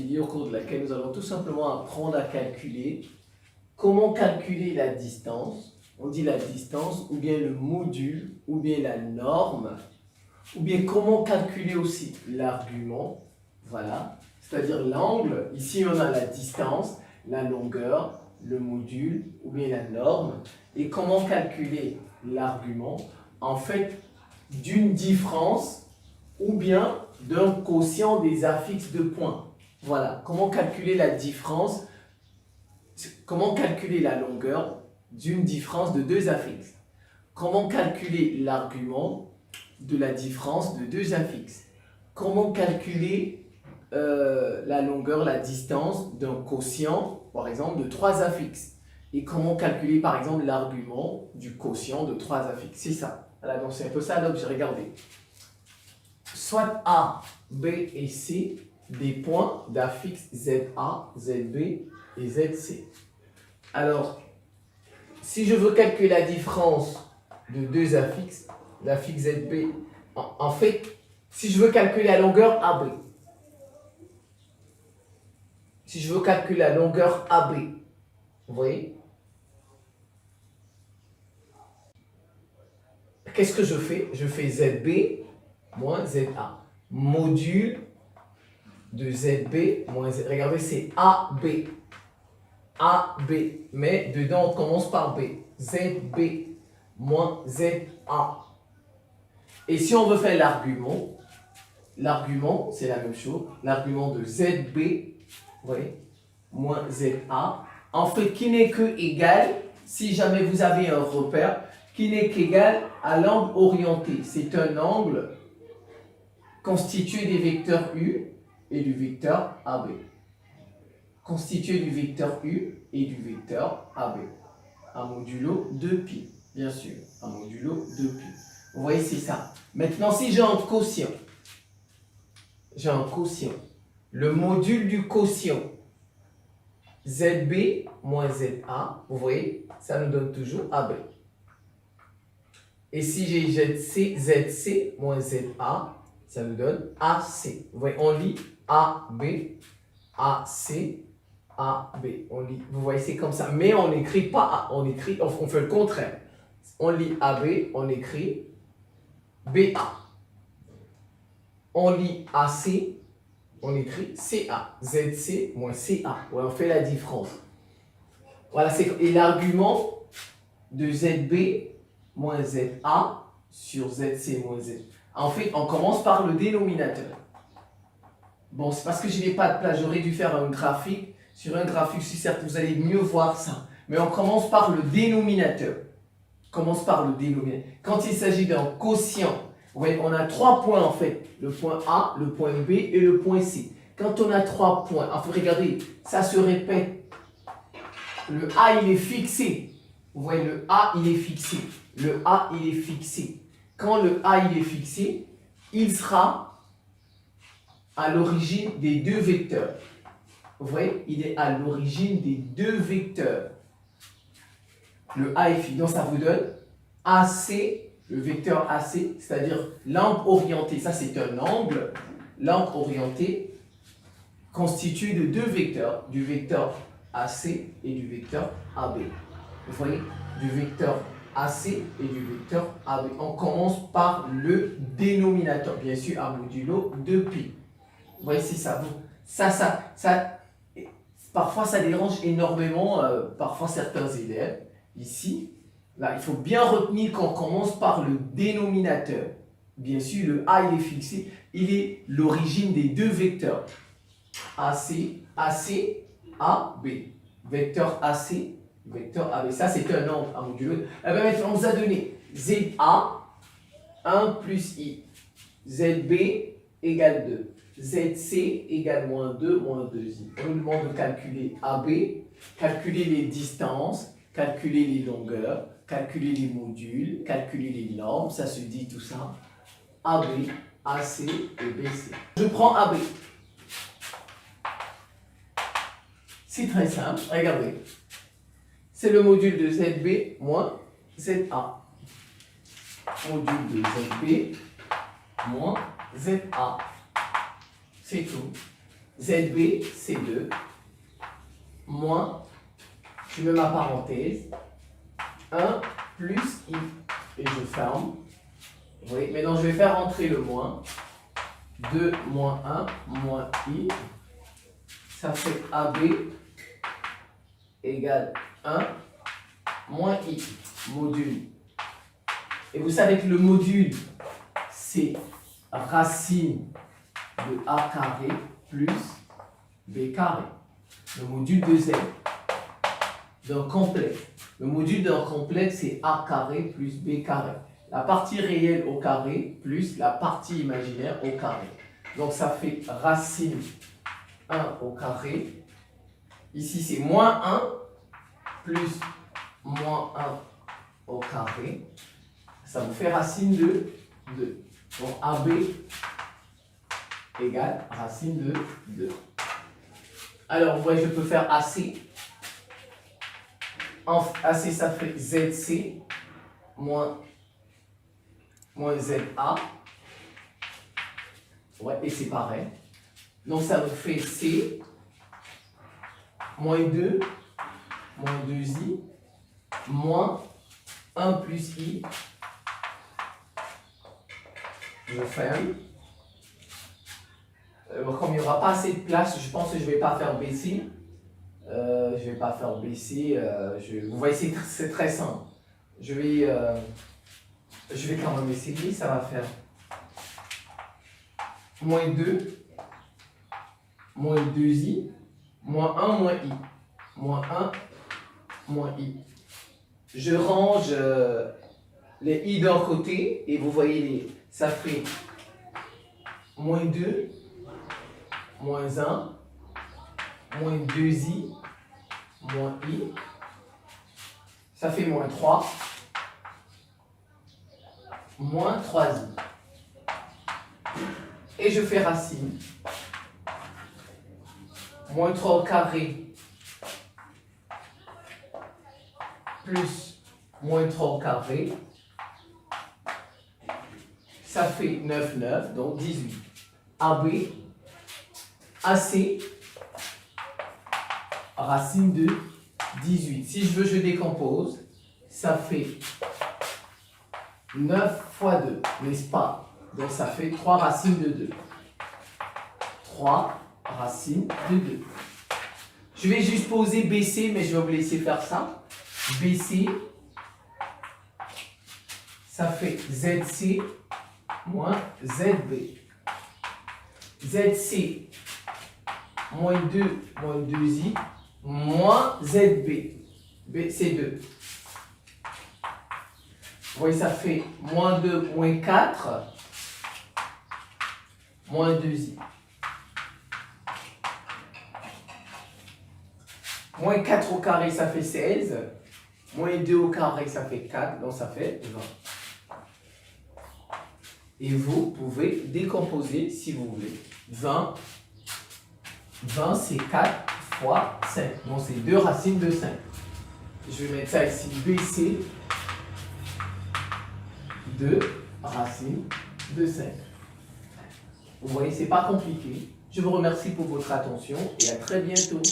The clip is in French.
vidéo au cours de laquelle nous allons tout simplement apprendre à calculer comment calculer la distance. On dit la distance, ou bien le module, ou bien la norme, ou bien comment calculer aussi l'argument. Voilà, c'est-à-dire l'angle. Ici, on a la distance, la longueur, le module, ou bien la norme. Et comment calculer l'argument, en fait, d'une différence ou bien d'un quotient des affixes de points. Voilà, comment calculer la différence, comment calculer la longueur d'une différence de deux affixes. Comment calculer l'argument de la différence de deux affixes. Comment calculer la longueur, la distance d'un quotient, par exemple, de trois affixes. Et comment calculer, par exemple, l'argument du quotient de trois affixes. C'est ça. Voilà, donc c'est un peu ça l'objet. Regardez. Soit A, B et C, des points d'affixes ZA, ZB et ZC. Alors, si je veux calculer la différence de deux affixes, l'affixe ZB, en fait, si je veux calculer la longueur AB, si je veux calculer la longueur AB, vous voyez, qu'est-ce que je fais? Je fais ZB moins ZA. Module de ZB moins Z. Regardez, c'est AB. AB. Mais dedans, on commence par B. ZB moins ZA. Et si on veut faire l'argument, c'est la même chose. L'argument de ZB, vous voyez, moins ZA. En fait, qui n'est que égal, si jamais vous avez un repère, qui n'est qu'égal à l'angle orienté. C'est un angle constitué des vecteurs U et du vecteur AB. Constitué du vecteur U et du vecteur AB. Un modulo 2π, bien sûr. Un modulo 2π. Vous voyez, c'est ça. Maintenant, si j'ai un quotient, le module du quotient, ZB moins ZA, vous voyez, ça nous donne toujours AB. Et si j'ai ZC moins ZA, ça nous donne AC. Vous voyez, on lit AB, AC, AB. On lit, vous voyez, c'est comme ça. Mais on n'écrit pas A, on fait le contraire. On lit AB, on écrit BA. On lit AC, on écrit CA. ZC moins CA. Voilà, on fait la différence. Voilà, et l'argument de ZB moins ZA sur ZC moins Z. En fait, on commence par le dénominateur. Bon, c'est parce que je n'ai pas de place. J'aurais dû faire un graphique. Sur un graphique, si certes, vous allez mieux voir ça. Mais on commence par le dénominateur. Commence par le dénominateur. Quand il s'agit d'un quotient, vous voyez, on a trois points en fait. Le point A, le point B et le point C. Quand on a trois points, il faut regarder, ça se répète. Le A, il est fixé. Vous voyez, le A, il est fixé. Le A, il est fixé. Quand le A, il est fixé, il sera à l'origine des deux vecteurs. Vous voyez, il est à l'origine des deux vecteurs. Le A est fixé. Donc, ça vous donne AC, le vecteur AC, c'est-à-dire l'angle orienté. Ça, c'est un angle. L'angle orienté constitué de deux vecteurs, du vecteur AC et du vecteur AB. Vous voyez, du vecteur AC et du vecteur AB. On commence par le dénominateur, bien sûr, à modulo 2π. Vous voyez, c'est ça. Parfois, ça dérange énormément, parfois certains élèves. Ici, là, il faut bien retenir qu'on commence par le dénominateur. Bien sûr, le A, il est fixé. Il est l'origine des deux vecteurs. AC, AB. Vecteur AC, vecteur AB. Ça, c'est un angle à modulo. Eh bien, maintenant, on vous a donné ZA, 1 plus I. ZB égale 2. ZC égale moins 2, moins 2i. On nous demande de calculer AB, calculer les distances, calculer les longueurs, calculer les modules, calculer les normes. Ça se dit tout ça. AB, AC et BC. Je prends AB. C'est très simple. Regardez. C'est le module de ZB moins ZA. Module de ZB moins ZA. C'est tout. ZB, c'est 2, moins, je mets ma parenthèse, 1 plus I, et je ferme. Vous voyez, maintenant je vais faire entrer le moins. 2 moins 1 moins I, ça fait AB égale 1 moins I, module. Et vous savez que le module, c'est racine de A carré plus B carré. Le module de Z, d'un complexe. Le module d'un complexe, c'est A carré plus B carré. La partie réelle au carré plus la partie imaginaire au carré. Donc ça fait racine 1 au carré. Ici c'est moins 1 plus moins 1 au carré. Ça vous fait racine de 2. Donc AB égale racine de 2. Alors vous voyez, je peux faire AC. AC ça fait ZC moins ZA. Ouais, et c'est pareil. Donc ça me fait C moins 2 moins 2I moins 1 plus I. Je ferme. Comme il n'y aura pas assez de place, je pense que je ne vais pas faire baisser. Vous voyez, c'est très simple. Je vais quand même essayer. Ça va faire moins 2, moins 2i, moins 1, moins i. Moins 1, moins i. Je range les i d'un côté et vous voyez, ça fait moins 2, moins 1, moins 2i, moins i. Ça fait moins 3, moins 3i. Et je fais racine. Moins 3 au carré plus moins 3 au carré. Ça fait 9, 9, donc 18. AB, AC, racine de 18. Si je veux, je décompose. Ça fait 9 fois 2, n'est-ce pas? Donc ça fait 3 racines de 2. 3 racines de 2. Je vais juste poser BC, mais je vais vous laisser faire ça. BC, ça fait ZC moins ZB. ZC moins 2 moins 2i moins ZB. B, c'est 2. Vous voyez, ça fait moins 2 moins 4 moins 2i. Moins 4 au carré, ça fait 16. Moins 2 au carré, ça fait 4. Donc, ça fait 20. Et vous pouvez décomposer si vous voulez. 20, c'est 4 fois 5. Donc, c'est 2 racines de 5. Je vais mettre ça ici. BC, 2 racines de 5. Vous voyez, c'est pas compliqué. Je vous remercie pour votre attention et à très bientôt.